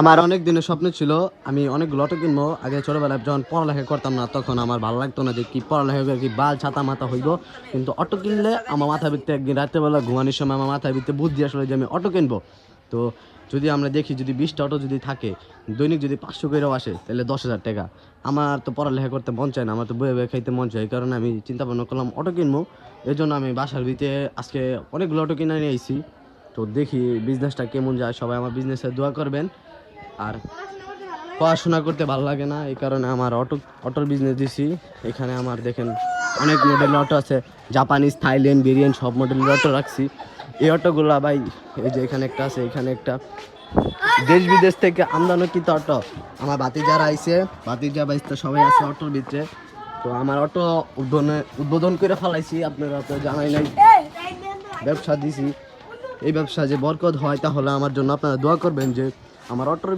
আমার অনেক দিনের স্বপ্ন ছিল আমি অনেকগুলো অটো কিনবো। আগে ছোটবেলায় যখন পড়ালেখা করতাম না তখন আমার ভালো লাগতো না যে কি পড়ালেখা করে কি বাল ছাতা মাথা হইব, কিন্তু অটো কিনলে আমার মাথা ভিতরে একদিন রাত্রেবেলা ঘুমানোর সময় আমার মাথার ভিতরে বুদ্ধি আসলে যে আমি অটো কিনবো। তো যদি আমরা দেখি যদি 20টা অটো যদি থাকে, দৈনিক যদি 500 করেও আসে তাহলে 10,000 টাকা। আমার তো পড়ালেখা করতে মন চায় না, আমার তো বয়ে বয়ে খাইতে মন চায়, এই কারণে আমি চিন্তা ভাবনা করলাম অটো কিনবো। এই জন্য আমি বাসার ভিতরে আজকে অনেকগুলো অটো কিনে নিয়ে আইছি। তো দেখি বিজনেসটা কেমন যায়, সবাই আমার বিজনেসে দোয়া করবেন। আর পড়াশোনা করতে ভালো লাগে না, এই কারণে আমার অটোর বিজনেস দিছি। এখানে আমার দেখেন অনেক মডেলের অটো আছে, জাপানিজ থাইল্যান্ড ভেরিয়েন্ট সব মডেলের অটো রাখছি। এই অটোগুলা ভাই, এই যে এখানে একটা আছে, এখানে একটা দেশ বিদেশ থেকে আমদানিকৃত অটো। আমার ভাতিজারা আইছে, ভাতিজা বাইসটা সবাই আছে অটোর ভিতরে। তো আমার অটো উদ্বোধন করে ফেলাইছি, আপনারা তো জানাই নাই। ব্যবসা দিছি, এই ব্যবসা যে বরকত হয় তাহলে আমার জন্য আপনারা দোয়া করবেন যে আমার অটোর